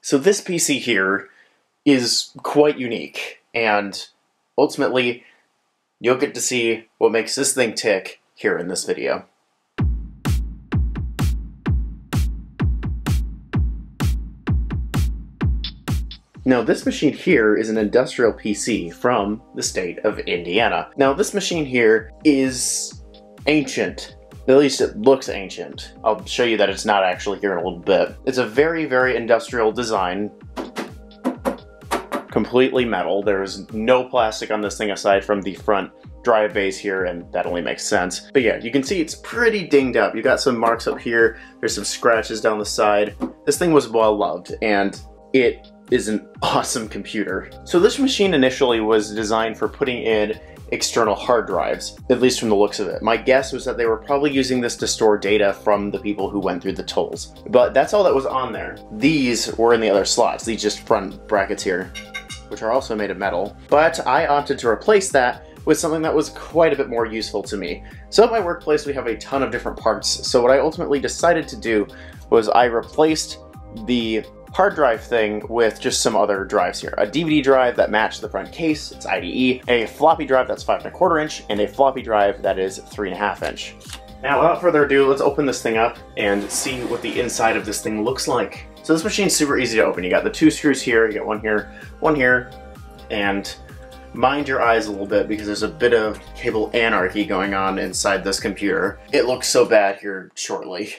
So this PC here is quite unique, and ultimately you'll get to see what makes this thing tick here in this video. Now this machine here is an industrial PC from the state of Indiana. Now this machine here is ancient. At least it looks ancient. I'll show you that it's not actually here in a little bit. It's a very, very industrial design. Completely metal. There's no plastic on this thing aside from the front drive base here, and that only makes sense. But yeah, you can see it's pretty dinged up. You got some marks up here. There's some scratches down the side. This thing was well loved, and it is an awesome computer. So this machine initially was designed for putting in external hard drives, at least from the looks of it. My guess was that they were probably using this to store data from the people who went through the tolls. But that's all that was on there. These were in the other slots, these just front brackets here, which are also made of metal. But I opted to replace that with something that was quite a bit more useful to me. So at my workplace we have a ton of different parts, so what I ultimately decided to do was I replaced the hard drive thing with just some other drives here. A DVD drive that matched the front case, it's IDE, a floppy drive that's 5¼ inch, and a floppy drive that is 3½ inch. Now without further ado, let's open this thing up and see what the inside of this thing looks like. So this machine's super easy to open. You got the 2 screws here, you got one here, and mind your eyes a little bit because there's a bit of cable anarchy going on inside this computer. It looks so bad here shortly.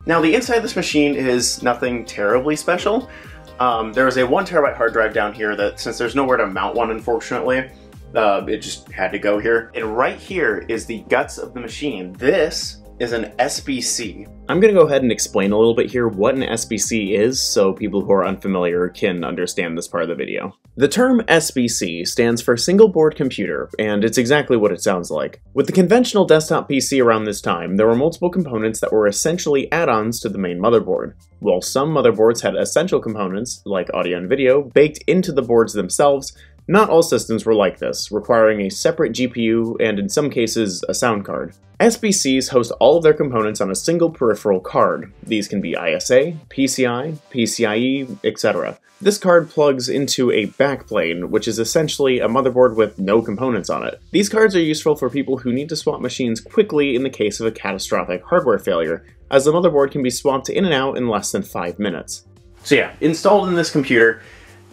Now the inside of this machine is nothing terribly special. There is a 1 TB hard drive down here that, since there's nowhere to mount one unfortunately, it just had to go here. And right here is the guts of the machine. This is an SBC. I'm gonna go ahead and explain a little bit here what an SBC is so people who are unfamiliar can understand this part of the video. The term SBC stands for single board computer, and it's exactly what it sounds like. With the conventional desktop PC around this time, there were multiple components that were essentially add-ons to the main motherboard. While some motherboards had essential components, like audio and video, baked into the boards themselves, not all systems were like this, requiring a separate GPU and in some cases a sound card. SBCs host all of their components on a single peripheral card. These can be ISA, PCI, PCIe, etc. This card plugs into a backplane, which is essentially a motherboard with no components on it. These cards are useful for people who need to swap machines quickly in the case of a catastrophic hardware failure, as the motherboard can be swapped in and out in less than 5 minutes. So yeah, installed in this computer,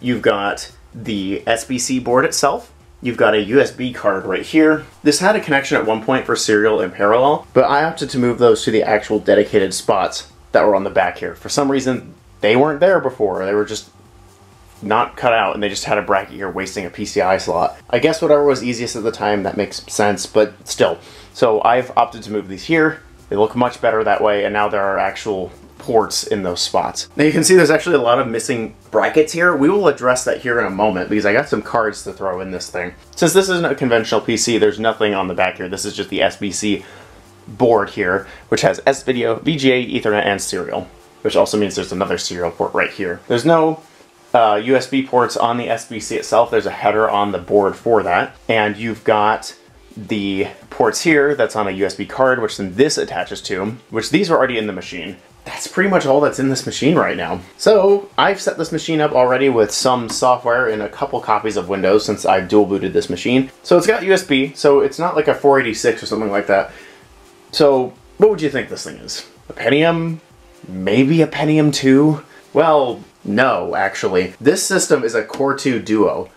you've got the SBC board itself. You've got a USB card right here. This had a connection at one point for serial and parallel, but I opted to move those to the actual dedicated spots that were on the back here. For some reason, they weren't there before. They were just not cut out, and they just had a bracket here wasting a PCI slot. I guess whatever was easiest at the time, that makes sense, but still. So I've opted to move these here. They look much better that way, and now there are actual ports in those spots. Now you can see there's actually a lot of missing brackets here. We will address that here in a moment because I got some cards to throw in this thing. Since this isn't a conventional PC, there's nothing on the back here. This is just the SBC board here, which has S-Video, VGA, Ethernet, and serial, which also means there's another serial port right here. There's no USB ports on the SBC itself. There's a header on the board for that. And you've got the ports here that's on a USB card, which then this attaches to, which these are already in the machine. That's pretty much all that's in this machine right now. So I've set this machine up already with some software and a couple copies of Windows since I've dual booted this machine. So it's got USB, so it's not like a 486 or something like that. So what would you think this thing is? A Pentium? Maybe a Pentium 2? Well, no, actually. This system is a Core 2 Duo.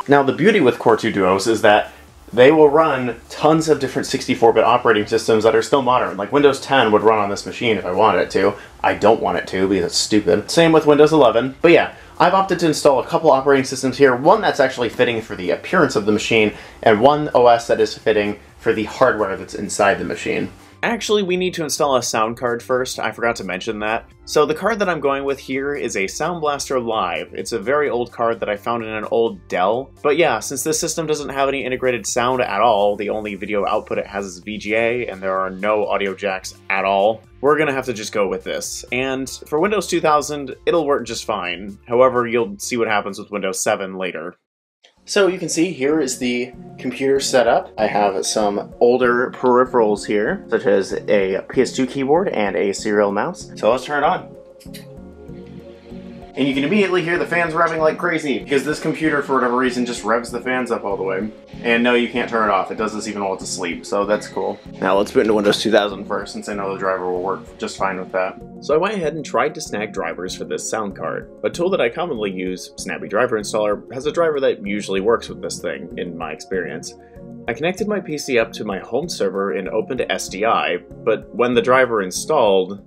Now the beauty with Core 2 Duos is that they will run tons of different 64-bit operating systems that are still modern. Like Windows 10 would run on this machine if I wanted it to. I don't want it to because it's stupid. Same with Windows 11. But yeah, I've opted to install a couple operating systems here. One that's actually fitting for the appearance of the machine, and one OS that is fitting for the hardware that's inside the machine. Actually, we need to install a sound card first. I forgot to mention that. So the card that I'm going with here is a Sound Blaster Live. It's a very old card that I found in an old Dell. But yeah, since this system doesn't have any integrated sound at all, the only video output it has is VGA, and there are no audio jacks at all, we're gonna have to just go with this. And for Windows 2000, it'll work just fine. However, you'll see what happens with Windows 7 later. So you can see here is the computer setup. I have some older peripherals here, such as a PS2 keyboard and a serial mouse. So let's turn it on. And you can immediately hear the fans revving like crazy, because this computer, for whatever reason, just revs the fans up all the way. And no, you can't turn it off. It does this even while it's asleep, so that's cool. Now let's boot into Windows 2000 first, since I know the driver will work just fine with that. So I went ahead and tried to snag drivers for this sound card. A tool that I commonly use, Snappy Driver Installer, has a driver that usually works with this thing, in my experience. I connected my PC up to my home server and opened SDI, but when the driver installed...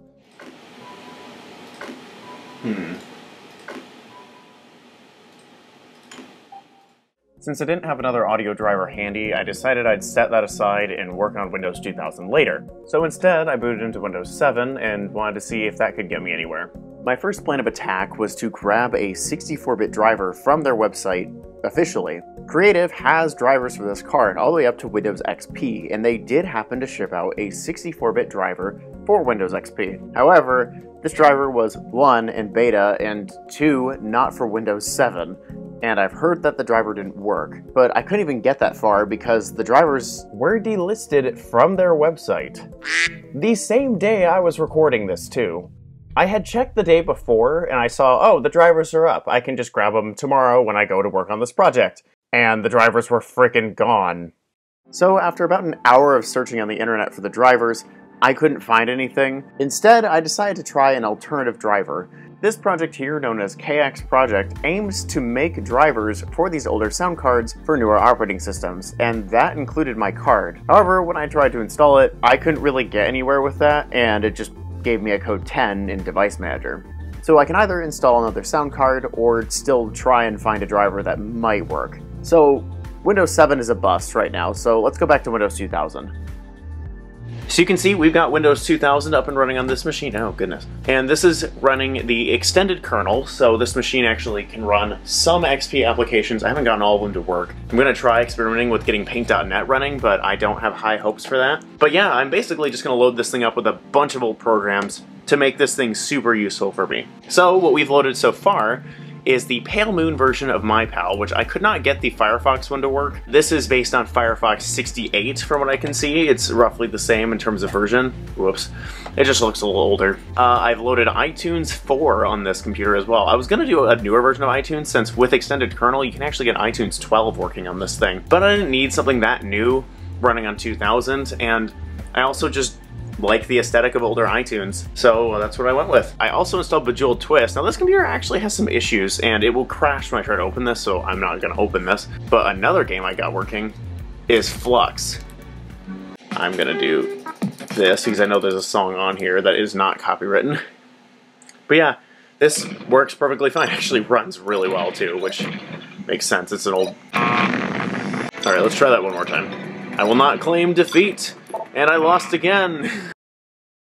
Since I didn't have another audio driver handy, I decided I'd set that aside and work on Windows 2000 later. So instead, I booted into Windows 7 and wanted to see if that could get me anywhere. My first plan of attack was to grab a 64-bit driver from their website officially. Creative has drivers for this card all the way up to Windows XP, and they did happen to ship out a 64-bit driver for Windows XP. However, this driver was 1 in beta and 2 not for Windows 7. And I've heard that the driver didn't work, but I couldn't even get that far because the drivers were delisted from their website. The same day I was recording this too. I had checked the day before and I saw, oh, the drivers are up. I can just grab them tomorrow when I go to work on this project. And the drivers were frickin' gone. So after about an hour of searching on the internet for the drivers, I couldn't find anything. Instead, I decided to try an alternative driver. This project here, known as KX Project, aims to make drivers for these older sound cards for newer operating systems, and that included my card. However, when I tried to install it, I couldn't really get anywhere with that, and it just gave me a code 10 in Device Manager. So I can either install another sound card, or still try and find a driver that might work. So Windows 7 is a bust right now, so let's go back to Windows 2000. So you can see we've got Windows 2000 up and running on this machine. Oh goodness. And this is running the extended kernel, so this machine actually can run some XP applications. I haven't gotten all of them to work. I'm going to try experimenting with getting Paint.net running, but I don't have high hopes for that. But yeah, I'm basically just going to load this thing up with a bunch of old programs to make this thing super useful for me. So what we've loaded so far is the Pale Moon version of MyPal, which I could not get the Firefox one to work. This is based on Firefox 68 from what I can see. It's roughly the same in terms of version. Whoops. It just looks a little older. I've loaded iTunes 4 on this computer as well. I was going to do a newer version of iTunes since with extended kernel you can actually get iTunes 12 working on this thing. But I didn't need something that new running on 2000, and I also just like the aesthetic of older iTunes, so that's what I went with. I also installed Bejeweled Twist. Now this computer actually has some issues and it will crash when I try to open this, so I'm not gonna open this. But another game I got working is Flux. I'm gonna do this because I know there's a song on here that is not copywritten. But yeah, this works perfectly fine. It actually runs really well too, which makes sense. It's an old... Alright, let's try that one more time. I will not claim defeat. And I lost again!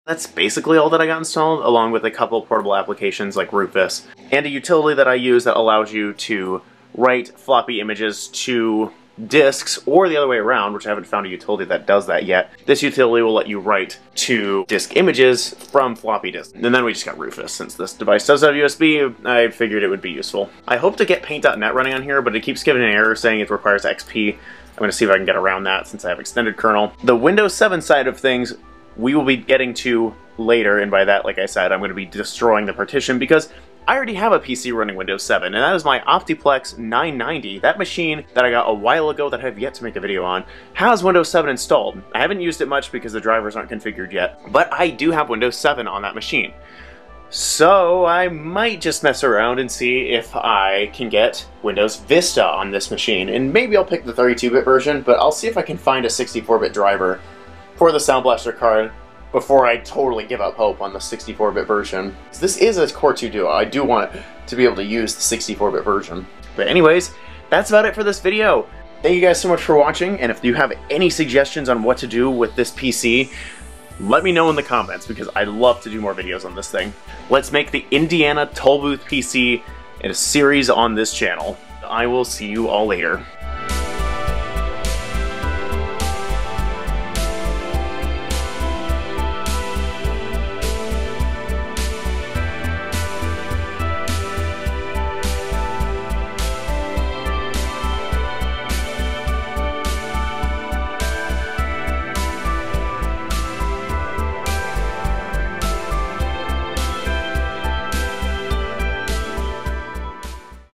That's basically all that I got installed, along with a couple portable applications like Rufus, and a utility that I use that allows you to write floppy images to disks, or the other way around, which I haven't found a utility that does that yet. This utility will let you write to disk images from floppy disks. And then we just got Rufus. Since this device does have USB, I figured it would be useful. I hope to get Paint.net running on here, but it keeps giving an error saying it requires XP. I'm going to see if I can get around that since I have extended kernel. The Windows 7 side of things we will be getting to later, and by that, like I said, I'm going to be destroying the partition because I already have a PC running Windows 7, and that is my Optiplex 990. That machine that I got a while ago that I have yet to make a video on has Windows 7 installed. I haven't used it much because the drivers aren't configured yet, but I do have Windows 7 on that machine. So I might just mess around and see if I can get Windows Vista on this machine, and maybe I'll pick the 32-bit version, but I'll see if I can find a 64-bit driver for the Sound Blaster card before I totally give up hope on the 64-bit version. This is a Core 2 Duo. I do want to be able to use the 64-bit version. But anyways, that's about it for this video. Thank you guys so much for watching, and if you have any suggestions on what to do with this PC, let me know in the comments because I'd love to do more videos on this thing. Let's make the Indiana Tollbooth PC in a series on this channel. I will see you all later.